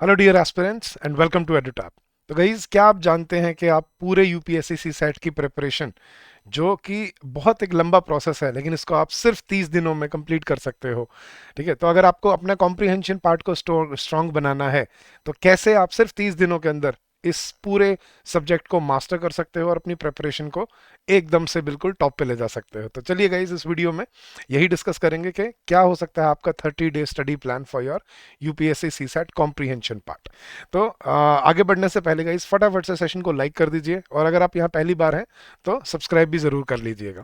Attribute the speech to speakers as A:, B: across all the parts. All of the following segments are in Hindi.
A: Hello dear aspirants and welcome to Edutap. तो गाइस, क्या आप जानते हैं कि आप पूरे यूपीएससी सेट की प्रिपरेशन, जो कि बहुत एक लंबा प्रोसेस है, लेकिन इसको आप सिर्फ 30 दिनों में कंप्लीट कर सकते हो। ठीक है, तो अगर आपको अपना कॉम्प्रिहेंशन पार्ट को स्ट्रॉन्ग बनाना है, तो कैसे आप सिर्फ 30 दिनों के अंदर इस पूरे सब्जेक्ट को मास्टर कर सकते हो और अपनी प्रिपरेशन को एकदम से बिल्कुल टॉप पे ले जा सकते हो। तो चलिए गाइस, इस वीडियो में यही डिस्कस करेंगे कि क्या हो सकता है आपका 30 day study plan for your UPSC CSAT comprehension part. तो आगे बढ़ने से पहले गाइस, फटाफट से सेशन को लाइक कर दीजिए, और अगर आप यहाँ पहली बार हैं तो सब्सक्राइब भी ज़रूर कर लीजिएगा।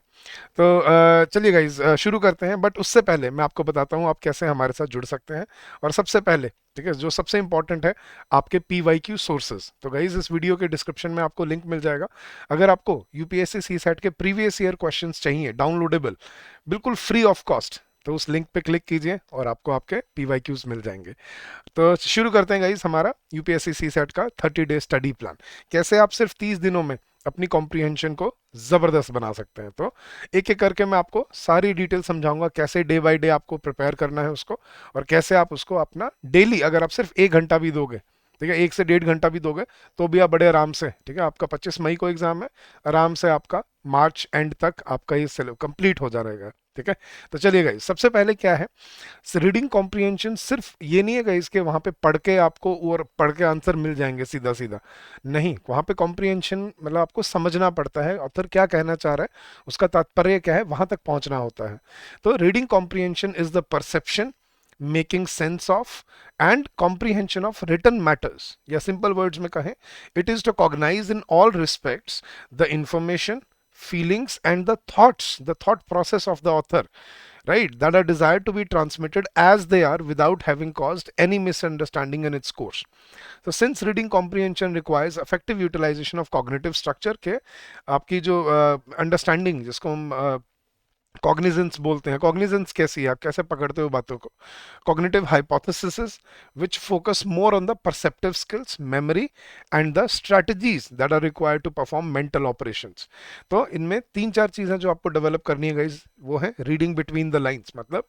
A: तो चलिए गाइज, शुरू करते हैं। बट उससे पहले मैं आपको बताता हूँ आप कैसे हमारे साथ जुड़ सकते हैं। और सबसे पहले, ठीक है, जो सबसे इंपॉर्टेंट है, आपके PYQ सोर्सेज। तो गाइज, इस वीडियो के डिस्क्रिप्शन में आपको लिंक मिल जाएगा। अगर आपको यूपीएससी सी सेट के प्रीवियस ईयर क्वेश्चंस चाहिए डाउनलोडेबल, बिल्कुल फ्री ऑफ कॉस्ट, तो उस लिंक पे क्लिक कीजिए और आपको आपके PYQs मिल जाएंगे। तो शुरू करते हैं गाइस हमारा यूपीएससी सी सेट का 30 डे स्टडी प्लान। कैसे आप सिर्फ 30 दिनों में अपनी कॉम्प्रीहेंशन को जबरदस्त बना सकते हैं। तो एक एक करके मैं आपको सारी डिटेल समझाऊंगा, कैसे डे बाय डे आपको प्रिपेयर करना है उसको, और कैसे आप उसको अपना डेली, अगर आप सिर्फ 1 घंटा भी दोगे, ठीक है, 1 से 1.5 घंटा भी दोगे, तो भी आप बड़े आराम से, ठीक है, आपका 25 मई को एग्जाम है, आराम से आपका मार्च एंड तक आपका ये कंप्लीट हो जा रहेगा। ठीक है, तो चलिए गाइस, सबसे पहले क्या है, रीडिंग कॉम्प्रिहेंशन सिर्फ ये नहीं है गाइस कि वहां पे पढ़ के आपको और पढ़ के आंसर मिल जाएंगे सीधा सीधा। नहीं, वहां पे कॉम्प्रिहेंशन मतलब आपको समझना पड़ता है, ऑथर क्या कहना चाह रहा है, उसका तात्पर्य क्या है, वहां तक पहुंचना होता है। तो reading comprehension is the perception, making sense of and comprehension of written matters, या सिंपल वर्ड्स में कहें, it is to cognise in all respects the information, feelings and the thought process of the author, right, that are desired to be transmitted as they are without having caused any misunderstanding in its course. So since reading comprehension requires effective utilization of cognitive structure के आपकी जो अंडरस्टैंडिंग, जिसको हम कॉग्निजेंस बोलते हैं, कॉग्निजेंस कैसी है, आप कैसे पकड़ते हो बातों को, cognitive hypothesis which focus more on the perceptive skills, memory and the strategies that are required to perform mental operations. तो इनमें 3-4 चीजें जो आपको डेवलप करनी है गाइज, वो है रीडिंग बिटवीन द लाइंस, मतलब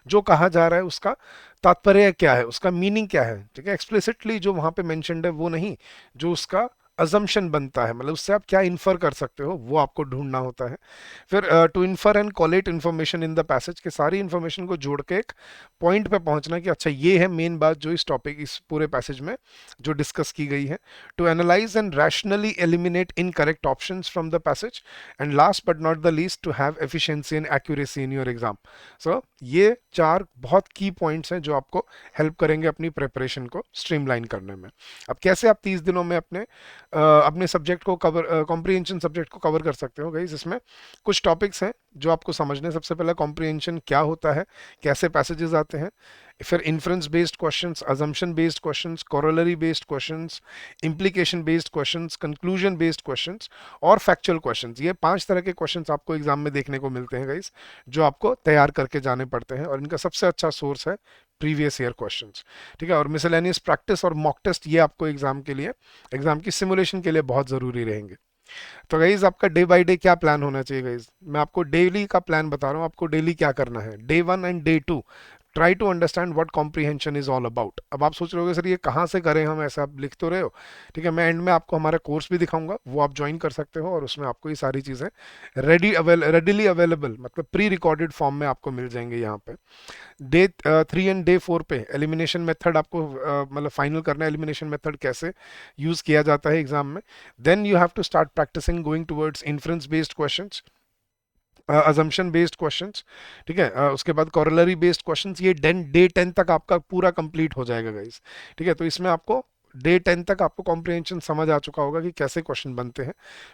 A: जो कहा जा रहा है उसका तात्पर्य क्या है, उसका मीनिंग क्या है। ठीक है, एक्सप्लिसिटली जो वहां पे मेंशन्ड है वो नहीं, जो उसका अजम्पशन बनता है, मतलब उससे आप क्या इन्फर कर सकते हो, वो आपको ढूंढना होता है। फिर to infer and collate information in the passage, के सारी इन्फॉर्मेशन को जोड़ के एक पॉइंट पे पहुंचना कि अच्छा ये है मेन बात जो इस टॉपिक, इस पूरे पैसेज में जो डिस्कस की गई है। To analyse and rationally eliminate incorrect options from the passage, and last but not the least to have efficiency and accuracy in your exam. So ये 4 बहुत की पॉइंट्स हैं जो आपको हेल्प करेंगे अपनी प्रिपरेशन को स्ट्रीमलाइन करने में। अब कैसे आप 30 दिनों में अपने सब्जेक्ट को कवर, कॉम्प्रिहेंशन सब्जेक्ट को कवर कर सकते हो गाइस, इसमें कुछ टॉपिक्स हैं जो आपको समझने। सबसे पहला, कॉम्प्रिहेंशन क्या होता है, कैसे पैसेजेस आते हैं। फिर inference based questions, assumption based questions, corollary based questions, implication based questions, conclusion based questions, और फैक्चुअल क्वेश्चंस। ये 5 तरह के क्वेश्चंस आपको एग्जाम में देखने को मिलते हैं गाइस, जो आपको तैयार करके जाने पड़ते हैं, और इनका सबसे अच्छा सोर्स है प्रीवियस ईयर क्वेश्चंस। ठीक है, और मिसलेनियस प्रैक्टिस और मॉक टेस्ट, ये आपको एग्जाम के लिए, एग्जाम की सिमुलेशन के लिए बहुत जरूरी रहेंगे। तो गाइज, आपका डे बाय डे क्या प्लान होना चाहिए गाइज, मैं आपको डेली का प्लान बता रहा हूँ, आपको डेली क्या करना है। Day 1 and day 2, try to understand what comprehension is all about. अब आप सोच रहे होगे सर ये कहाँ से करें हम, ऐसा आप लिख तो रहे हो। ठीक है, मैं एंड में आपको हमारा कोर्स भी दिखाऊंगा, वो आप ज्वाइन कर सकते हो, और उसमें आपको ये सारी चीज़ें रेडिली अवेलेबल, मतलब प्री रिकॉर्डेड फॉर्म में आपको मिल जाएंगे यहाँ पे। डे 3 एंड डे 4 पे एलिमिनेशन मेथड आपको मतलब फाइनल करना है, एलिमिनेशन मेथड कैसे यूज किया जाता है एग्जाम में। Then you have to start practising going towards inference based questions, assumption based questions. ठीक है, उसके बाद कॉरलरी बेस्ड क्वेश्चंस। ये डे 10 तक आपका पूरा कंप्लीट हो जाएगा गाइस। ठीक है, तो इसमें आपको डे 10 तक आपको कॉम्प्रिहेंशन समझ आ चुका होगा कि कैसे क्वेश्चन बनते हैं।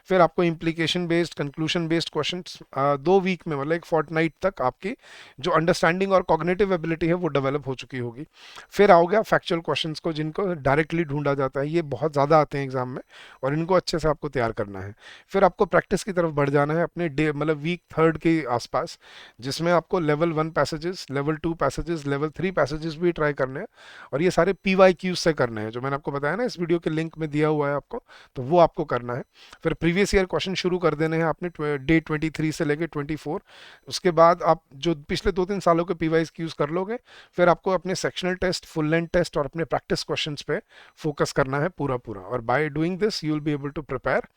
A: फिर आपको implication based, conclusion based questions 2 week में, मतलब एक फोर्टनाइट तक आपकी जो अंडरस्टैंडिंग और कॉग्निटिव एबिलिटी है वो डेवलप हो चुकी होगी। फिर आओ गया फैक्चुअल क्वेश्चंस को, जिनको डायरेक्टली ढूंढा जाता है, ये बहुत ज़्यादा आते हैं एग्जाम में, और इनको अच्छे से आपको तैयार करना है। फिर आपको प्रैक्टिस की तरफ बढ़ जाना है अपने डे, मतलब वीक 3 के आसपास, जिसमें आपको level 1 passages, level 2 passages, level 3 passages भी ट्राई करने हैं, और ये सारे PYQ से करने हैं, जो मैंने आपको बताया ना, इस वीडियो के लिंक में दिया हुआ है आपको, तो वो आपको करना है। फिर प्रीवियस ईयर क्वेश्चन शुरू कर देने हैं आपने डे 23 से लेके 24। उसके बाद आप जो पिछले 2-3 सालों के पीवाईज यूज कर लोगे, फिर आपको अपने sectional test, full length test और अपने प्रैक्टिस क्वेश्चंस पे फोकस करना है पूरा पूरा। और by doing this you will be able to prepare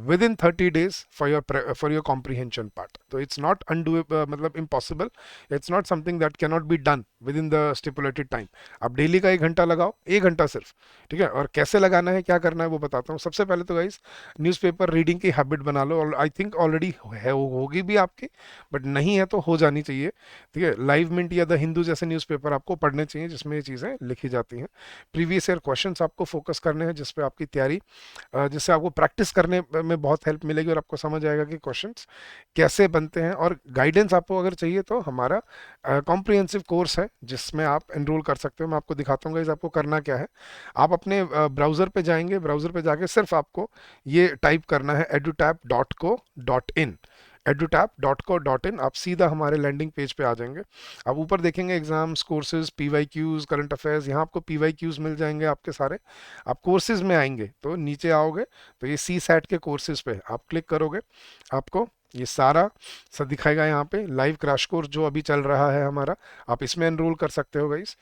A: within 30 days for your comprehension part. So it's not undoable, मतलब impossible. It's not something that cannot be done within the stipulated time. आप डेली का 1 घंटा लगाओ, 1 घंटा सिर्फ, ठीक है। और कैसे लगाना है, क्या करना है, वो बताता हूँ। सबसे पहले तो गाइस न्यूज़पेपर रीडिंग की हैबिट बना लो, और आई थिंक ऑलरेडी है, होगी भी आपकी, बट नहीं है तो हो जानी चाहिए, ठीक है। लाइव मिंट या द हिंदू जैसे न्यूज़पेपर आपको पढ़ने चाहिए जिसमें ये चीज़ें लिखी जाती हैं। प्रीवियस ईयर क्वेश्चंस आपको फोकस करने हैं जिसपे आपकी तैयारी, जिससे आपको प्रैक्टिस करने में बहुत हेल्प मिलेगी और आपको समझ आएगा कि क्वेश्चंस कैसे बनते हैं। और गाइडेंस आपको अगर चाहिए तो हमारा कॉम्प्रिहेंसिव कोर्स है जिसमें आप एनरोल कर सकते हो। मैं आपको दिखाता हूँ गाइस आपको करना क्या है। आप अपने ब्राउज़र पे जाएंगे, ब्राउज़र पे जाके सिर्फ आपको ये टाइप करना है edutap.co.in। edutap.co.in, आप सीधा हमारे लैंडिंग पेज पे आ जाएंगे। आप ऊपर देखेंगे exams, courses, PYQs, current affairs, यहाँ आपको पीवाईक्यूज मिल जाएंगे आपके सारे। आप कोर्सेज में आएंगे तो नीचे आओगे तो ये सी सैट के कोर्सेज पे आप क्लिक करोगे, आपको ये सारा सब दिखाएगा। यहाँ पे लाइव क्रैश कोर्स जो अभी चल रहा है हमारा, आप इसमें एनरोल कर सकते हो गाइस।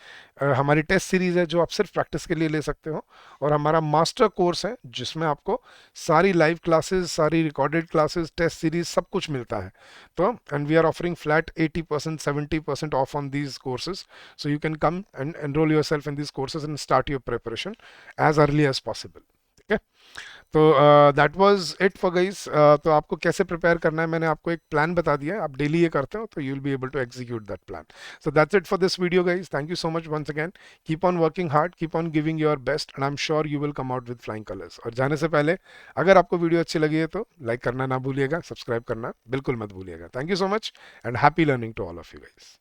A: हमारी टेस्ट सीरीज है जो आप सिर्फ प्रैक्टिस के लिए ले सकते हो, और हमारा मास्टर कोर्स है जिसमें आपको सारी लाइव क्लासेस, सारी रिकॉर्डेड क्लासेस, टेस्ट सीरीज सब कुछ मिलता है। तो and we are offering flat 80%, 70% off on these courses, so you can come and enrol yourself in these courses and start your preparation as early as possible, ठीक है। तो that was it for guys. तो आपको कैसे प्रिपेयर करना है मैंने आपको एक प्लान बता दिया है, आप डेली ये करते हो तो you will be able to execute that plan. So that's it for this video guys, thank you so much once again. Keep on working hard, keep on giving your best, and I am sure you will come out with flying colours. और जाने से पहले अगर आपको वीडियो अच्छी लगी है तो लाइक करना ना भूलिएगा, सब्सक्राइब करना बिल्कुल मत भूलिएगा। Thank you so much and happy learning to all of you guys.